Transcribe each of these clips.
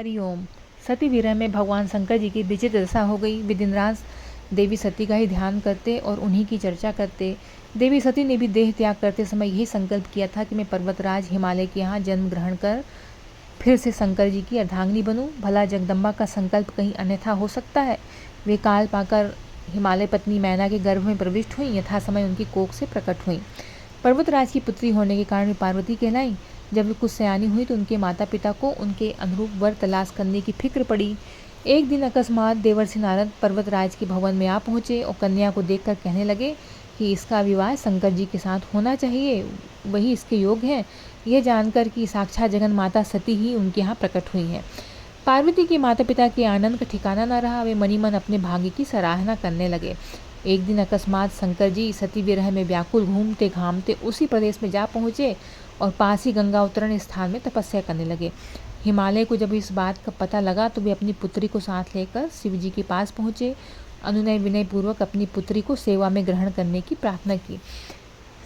हरिओम। सती विरह में भगवान शंकर जी की विचित्र दशा हो गई। वे दिन रात देवी सती का ही ध्यान करते और उन्हीं की चर्चा करते। देवी सती ने भी देह त्याग करते समय यही संकल्प किया था कि मैं पर्वतराज हिमालय के यहाँ जन्म ग्रहण कर फिर से शंकर जी की अर्धांगिनी बनूं। भला जगदम्बा का संकल्प कहीं अन्यथा हो सकता है। वे काल पाकर हिमालय पत्नी मैना के गर्भ में प्रविष्ट हुई। यथा समय उनकी कोख से प्रकट हुई। पर्वतराज की पुत्री होने के कारण वे पार्वती कहलाई। जब वे कुछ सयानी हुई तो उनके माता पिता को उनके अनुरूप वर तलाश करने की फिक्र पड़ी। एक दिन अकस्मात देवर्षि नारद पर्वतराज के भवन में आ पहुँचे और कन्या को देखकर कहने लगे कि इसका विवाह शंकर जी के साथ होना चाहिए, वही इसके योग्य हैं। यह जानकर कि साक्षात जगन माता सती ही उनके यहाँ प्रकट हुई हैं। पार्वती के माता पिता के आनंद का ठिकाना न रहा। वे मनी मन अपने भाग्य की सराहना करने लगे। एक दिन अकस्मात शंकर जी सती विरह में व्याकुल घूमते घामते उसी प्रदेश में जा पहुँचे और पास ही गंगा उतरण स्थान में तपस्या करने लगे। हिमालय को जब इस बात का पता लगा तो वे अपनी पुत्री को साथ लेकर शिव जी के पास पहुँचे। अनुनय विनय पूर्वक अपनी पुत्री को सेवा में ग्रहण करने की प्रार्थना की।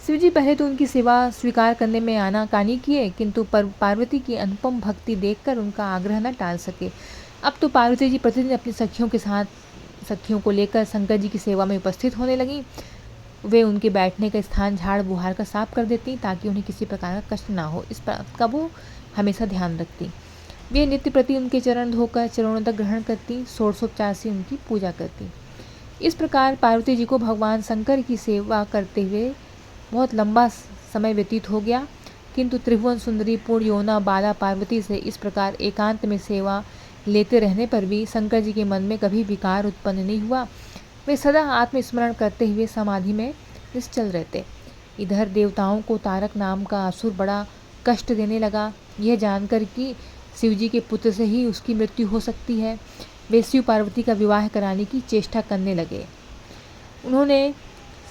शिव जी पहले तो उनकी सेवा स्वीकार करने में आनाकानी किए, किंतु पार्वती की अनुपम भक्ति देखकर उनका आग्रह न टाल सके। अब तो पार्वती जी प्रतिदिन अपनी सखियों को लेकर शंकर जी की सेवा में उपस्थित होने लगीं। वे उनके बैठने का स्थान झाड़ बुहार कर साफ कर देती ताकि उन्हें किसी प्रकार का कष्ट ना हो। इस बात का वो हमेशा ध्यान रखती। वे नित्य प्रति उनके चरण धोकर चरणोदक ग्रहण करती, षोडशोपचार से उनकी पूजा करती। इस प्रकार पार्वती जी को भगवान शंकर की सेवा करते हुए बहुत लंबा समय व्यतीत हो गया, किंतु त्रिभुवन सुंदरी पूर्ण यौना बाला पार्वती से इस प्रकार एकांत में सेवा लेते रहने पर भी शंकर जी के मन में कभी विकार उत्पन्न नहीं हुआ। वे सदा आत्मस्मरण करते हुए समाधि में निश्चल रहते। इधर देवताओं को तारक नाम का असुर बड़ा कष्ट देने लगा। यह जानकर कि शिव जी के पुत्र से ही उसकी मृत्यु हो सकती है, वे शिव पार्वती का विवाह कराने की चेष्टा करने लगे। उन्होंने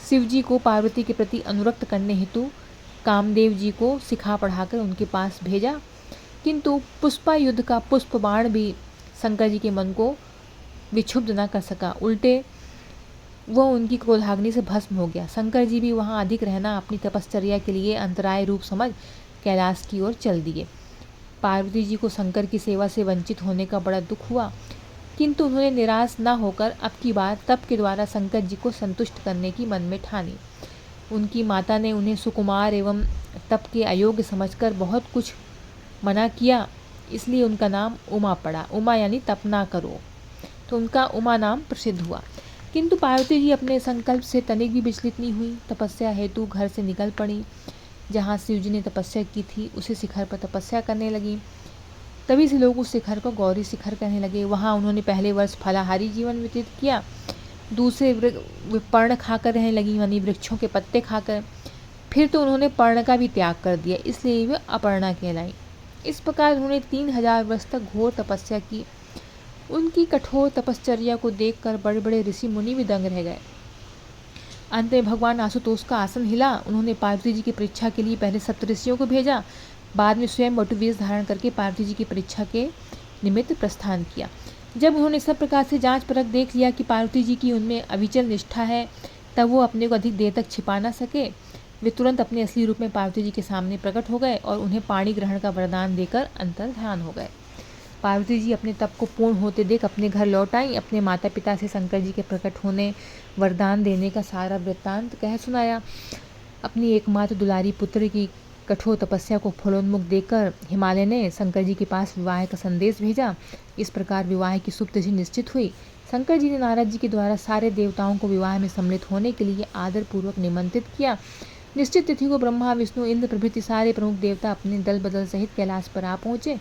शिव जी को पार्वती के प्रति अनुरक्त करने हेतु कामदेव जी को सिखा पढ़ाकर उनके पास भेजा, किंतु पुष्पा युद्ध का पुष्प बाण भी शंकर जी के मन को विक्षुब्ध न कर सका। उल्टे वह उनकी क्रोधाग्नि से भस्म हो गया। शंकर जी भी वहाँ अधिक रहना अपनी तपश्चर्या के लिए अंतराय रूप समझ कैलाश की ओर चल दिए। पार्वती जी को शंकर की सेवा से वंचित होने का बड़ा दुख हुआ, किंतु उन्होंने निराश न होकर अब की बार तप के द्वारा शंकर जी को संतुष्ट करने की मन में ठानी। उनकी माता ने उन्हें सुकुमार एवं तप के अयोग्य समझकर बहुत कुछ मना किया, इसलिए उनका नाम उमा पड़ा। उमा यानी तप ना करो, तो उनका उमा नाम प्रसिद्ध हुआ। किंतु पार्वती जी अपने संकल्प से तनिक भी विचलित नहीं हुई। तपस्या हेतु घर से निकल पड़ी। जहाँ शिव जी ने तपस्या की थी उसी शिखर पर तपस्या करने लगी। तभी से लोग उस शिखर को गौरी शिखर कहने लगे। वहाँ उन्होंने पहले वर्ष फलाहारी जीवन व्यतीत किया, दूसरे वे पर्ण खाकर रहने लगी, यानी वृक्षों के पत्ते खाकर। फिर तो उन्होंने पर्ण का भी त्याग कर दिया, इसलिए वे अपर्णा कहलाई। इस प्रकार उन्होंने 3000 वर्ष तक घोर तपस्या की। उनकी कठोर तपश्चर्या को देखकर बड़े बड़े ऋषि मुनि भी दंग रह गए। अंत में भगवान आशुतोष का आसन हिला। उन्होंने पार्वती जी की परीक्षा के लिए पहले सप्तऋषियों को भेजा, बाद में स्वयं वटुवेश धारण करके पार्वती जी की परीक्षा के निमित्त प्रस्थान किया। जब उन्होंने सब प्रकार से जांच परख देख लिया कि पार्वती जी की उनमें अविचल निष्ठा है, तब वो अपने को अधिक देर तक छिपा न सके। वे तुरंत अपने असली रूप में पार्वती जी के सामने प्रकट हो गए और उन्हें पाणी ग्रहण का वरदान देकर अंतर ध्यान हो गए। पार्वती जी अपने तप को पूर्ण होते देख अपने घर लौट आई। अपने माता पिता से शंकर जी के प्रकट होने, वरदान देने का सारा वृत्तांत कह सुनाया। अपनी एकमात्र दुलारी पुत्र की कठोर तपस्या को फलोन्मुख देखकर हिमालय ने शंकर जी के पास विवाह का संदेश भेजा। इस प्रकार विवाह की शुभ तिथि निश्चित हुई। शंकर जी ने नारद जी के द्वारा सारे देवताओं को विवाह में सम्मिलित होने के लिए आदरपूर्वक निमंत्रित किया। निश्चित तिथि को ब्रह्मा, विष्णु, इंद्र प्रभृति सारे प्रमुख देवता अपने दल बदल सहित कैलाश पर आ पहुँचे।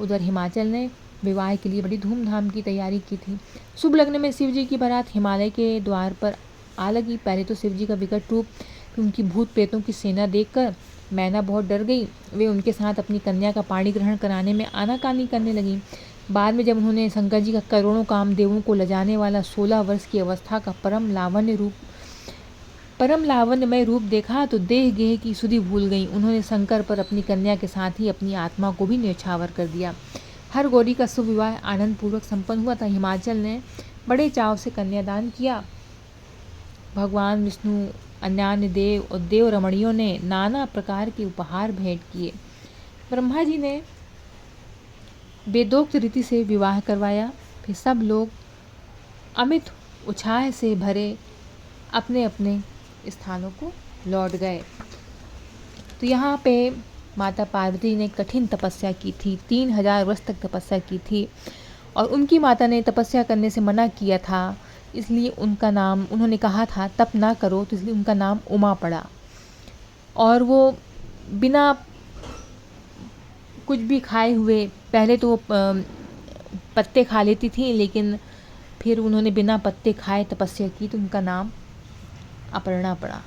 उधर हिमाचल ने विवाह के लिए बड़ी धूमधाम की तैयारी की थी। शुभ लग्न में शिव जी की बारात हिमालय के द्वार पर आ लगी। पहले तो शिव जी का विकट रूप, उनकी भूत प्रेतों की सेना देखकर मैना बहुत डर गई। वे उनके साथ अपनी कन्या का पाणी ग्रहण कराने में आनाकानी करने लगी। बाद में जब उन्होंने शंकर जी का करोड़ों कामदेवों को लजाने वाला 16 वर्ष की अवस्था का परम लावण्यमय रूप देखा तो देह गेह की सुधि भूल गई। उन्होंने शंकर पर अपनी कन्या के साथ ही अपनी आत्मा को भी न्यौछावर कर दिया। हर गौरी का शुभ विवाह आनंद पूर्वक संपन्न हुआ था। हिमाचल ने बड़े चाव से कन्यादान किया। भगवान विष्णु, अन्यान्य देव और देव रमणियों ने नाना प्रकार के उपहार भेंट किए। ब्रह्मा जी ने वेदोक्त रीति से विवाह करवाया। फिर सब लोग अमित उत्साह से भरे अपने अपने स्थानों को लौट गए। तो यहाँ पे माता पार्वती ने कठिन तपस्या की थी, 3000 वर्ष तक तपस्या की थी और उनकी माता ने तपस्या करने से मना किया था, इसलिए उनका नाम, उन्होंने कहा था तप ना करो, तो इसलिए उनका नाम उमा पड़ा। और वो बिना कुछ भी खाए हुए, पहले तो वो पत्ते खा लेती थी, लेकिन फिर उन्होंने बिना पत्ते खाए तपस्या की तो उनका नाम अपर्णा पड़ा।